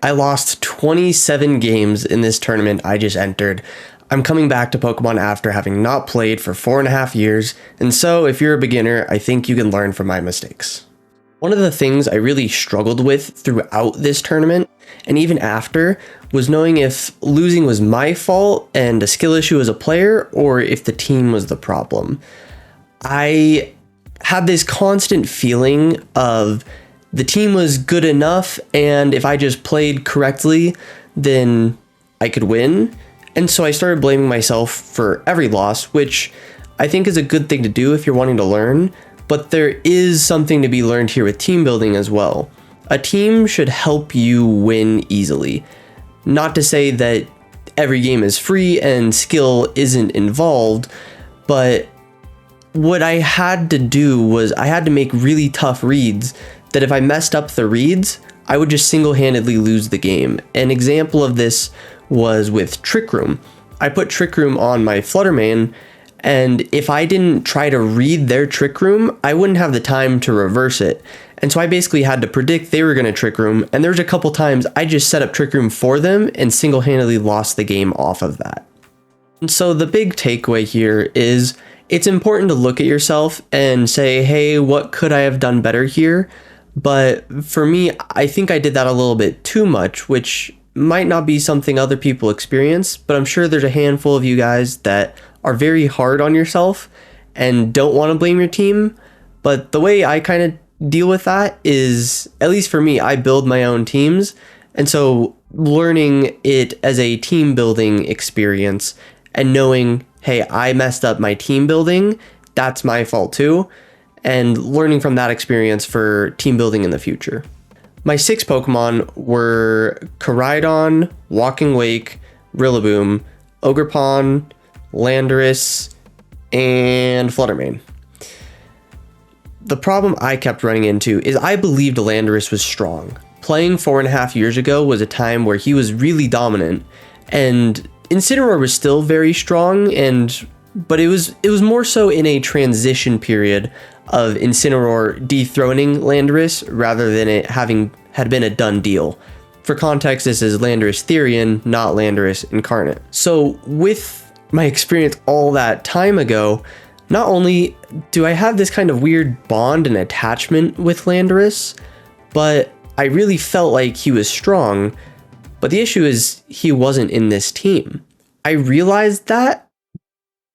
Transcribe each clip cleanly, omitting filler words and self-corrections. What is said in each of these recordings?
I lost 27 games in this tournament I just entered. I'm coming back to Pokemon after having not played for 4.5 years, and so if you're a beginner, I think you can learn from my mistakes. One of the things I really struggled with throughout this tournament, and even after, was knowing if losing was my fault and a skill issue as a player, or if the team was the problem. I had this constant feeling of the team was good enough, and if I just played correctly, then I could win. And so I started blaming myself for every loss, which I think is a good thing to do if you're wanting to learn, but there is something to be learned here with team building as well. A team should help you win easily. Not to say that every game is free and skill isn't involved, but what I had to do was I had to make really tough reads that if I messed up the reads, I would just single-handedly lose the game. An example of this was with Trick Room. I put Trick Room on my Fluttermane, and if I didn't try to read their Trick Room, I wouldn't have the time to reverse it. And so I basically had to predict they were going to Trick Room, and there's a couple times I just set up Trick Room for them and single-handedly lost the game off of that. And so the big takeaway here is it's important to look at yourself and say, hey, what could I have done better here? But for me, I think I did that a little bit too much, which might not be something other people experience, but I'm sure there's a handful of you guys that are very hard on yourself and don't want to blame your team. But the way I kind of deal with that is, at least for me, I build my own teams. And so learning it as a team building experience and knowing, hey, I messed up my team building, that's my fault too. And learning from that experience for team building in the future. My 6 Pokemon were Koraidon, Walking Wake, Rillaboom, Ogerpon, Landorus, and Fluttermane. The problem I kept running into is I believed Landorus was strong. Playing 4.5 years ago was a time where he was really dominant, and Incineroar was still very strong, but it was more so in a transition period of Incineroar dethroning Landorus rather than it had been a done deal. For context, this is Landorus Therian, not Landorus Incarnate. So with my experience all that time ago, not only do I have this kind of weird bond and attachment with Landorus, but I really felt like he was strong. But the issue is he wasn't in this team. I realized that,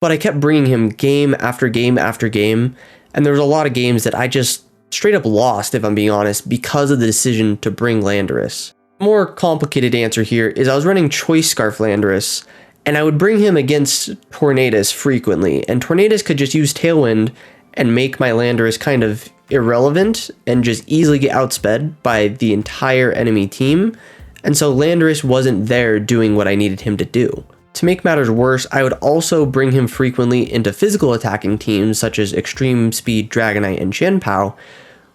but I kept bringing him game after game after game, and there was a lot of games that I just straight up lost, if I'm being honest, because of the decision to bring Landorus. More complicated answer here is I was running Choice Scarf Landorus, and I would bring him against Tornadus frequently, and Tornadus could just use Tailwind and make my Landorus kind of irrelevant and just easily get outsped by the entire enemy team, and so Landorus wasn't there doing what I needed him to do. To make matters worse, I would also bring him frequently into physical attacking teams such as Extreme Speed Dragonite and Chien-Pao,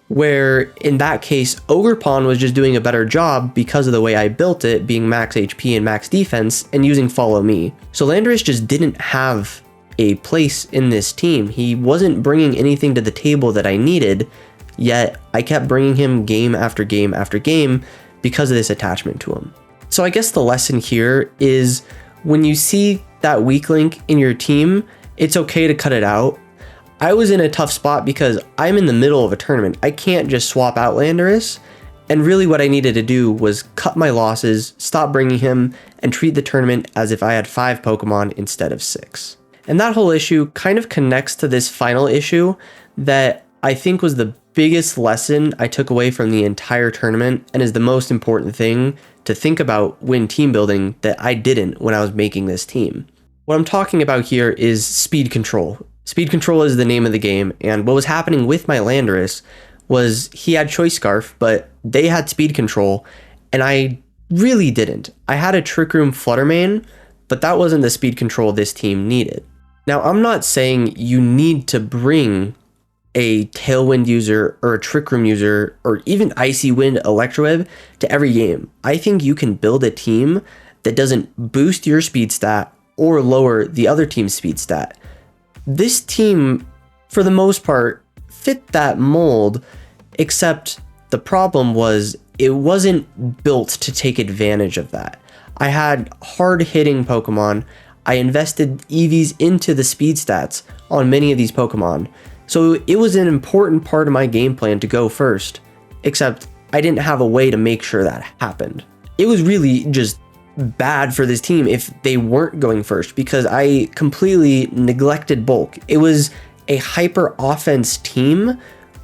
where in that case, Ogerpon was just doing a better job because of the way I built it, being max HP and max defense, and using Follow Me. So Landorus just didn't have a place in this team. He wasn't bringing anything to the table that I needed, yet I kept bringing him game after game after game because of this attachment to him. So I guess the lesson here is when you see that weak link in your team, it's okay to cut it out. I was in a tough spot because I'm in the middle of a tournament. I can't just swap out Landorus, and really what I needed to do was cut my losses, stop bringing him, and treat the tournament as if I had 5 Pokemon instead of 6. And that whole issue kind of connects to this final issue that I think was the biggest lesson I took away from the entire tournament and is the most important thing to think about when team building that I didn't when I was making this team. What I'm talking about here is speed control. Speed control is the name of the game, and what was happening with my Landorus was he had Choice Scarf, but they had speed control, and I really didn't. I had a Trick Room Fluttermane, but that wasn't the speed control this team needed. Now, I'm not saying you need to bring a Tailwind user or a Trick Room user or even Icy Wind Electroweb to every game. I think you can build a team that doesn't boost your speed stat or lower the other team's speed stat. This team, for the most part, fit that mold, except the problem was it wasn't built to take advantage of that. I had hard-hitting Pokemon. I invested EVs into the speed stats on many of these Pokemon. So it was an important part of my game plan to go first, except I didn't have a way to make sure that happened. It was really just bad for this team if they weren't going first because I completely neglected bulk. It was a hyper offense team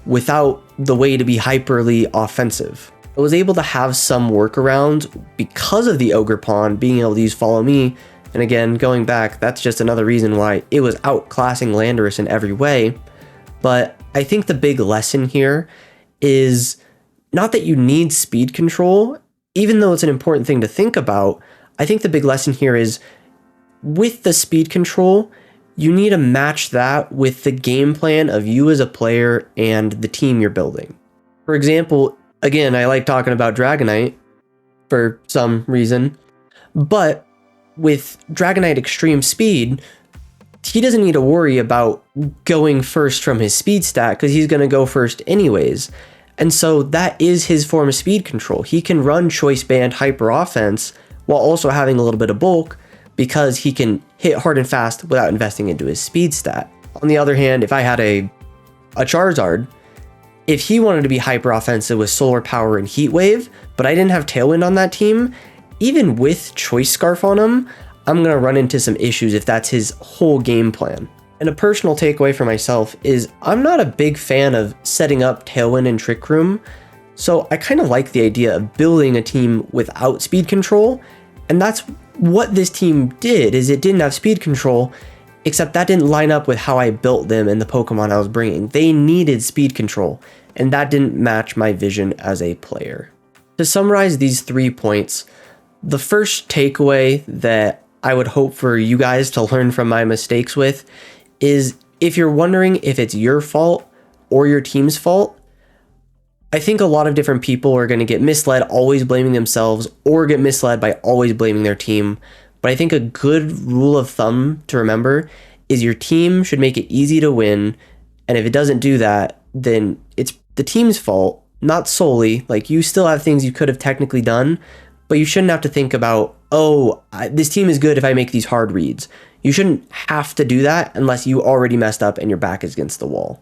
without the way to be hyperly offensive. I was able to have some workarounds because of the Ogre Pond being able to use Follow Me. And again, going back, that's just another reason why it was outclassing Landorus in every way. But I think the big lesson here is not that you need speed control, even though it's an important thing to think about. I think the big lesson here is with the speed control, you need to match that with the game plan of you as a player and the team you're building. For example, again, I like talking about Dragonite for some reason, but with Dragonite Extreme Speed, he doesn't need to worry about going first from his speed stat because he's going to go first anyways. And so that is his form of speed control. He can run Choice Band Hyper Offense while also having a little bit of bulk because he can hit hard and fast without investing into his speed stat. On the other hand, if I had a Charizard, if he wanted to be hyper offensive with Solar Power and Heat Wave, but I didn't have Tailwind on that team, even with Choice Scarf on him, I'm going to run into some issues if that's his whole game plan. And a personal takeaway for myself is I'm not a big fan of setting up Tailwind and Trick Room, so I kind of like the idea of building a team without speed control, and that's what this team did, is it didn't have speed control, except that didn't line up with how I built them and the Pokemon I was bringing. They needed speed control, and that didn't match my vision as a player. To summarize these 3 points, the first takeaway that I would hope for you guys to learn from my mistakes with is if you're wondering if it's your fault or your team's fault, I think a lot of different people are going to get misled always blaming themselves or get misled by always blaming their team. But I think a good rule of thumb to remember is your team should make it easy to win. And if it doesn't do that, then it's the team's fault, not solely. Like, you still have things you could have technically done, but you shouldn't have to think about, this team is good if I make these hard reads. You shouldn't have to do that unless you already messed up and your back is against the wall.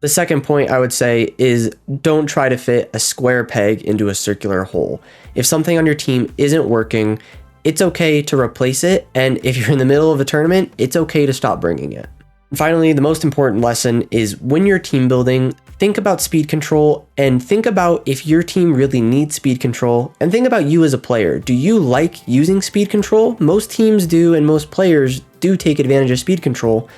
The second point I would say is don't try to fit a square peg into a circular hole. If something on your team isn't working, it's okay to replace it. And if you're in the middle of a tournament, it's okay to stop bringing it. And finally, the most important lesson is when you're team building, think about speed control and think about if your team really needs speed control, and think about you as a player. Do you like using speed control? Most teams do, and most players do take advantage of speed control,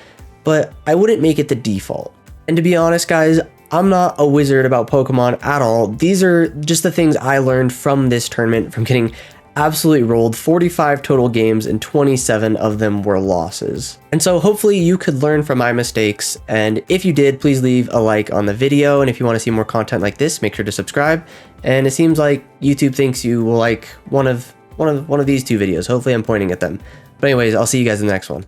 but I wouldn't make it the default. And to be honest, guys, I'm not a wizard about Pokemon at all. These are just the things I learned from this tournament, from getting absolutely rolled. 45 total games and 27 of them were losses. And so hopefully you could learn from my mistakes. And if you did, please leave a like on the video. And if you want to see more content like this, make sure to subscribe. And it seems like YouTube thinks you will like one of these 2 videos. Hopefully I'm pointing at them. But anyways, I'll see you guys in the next one.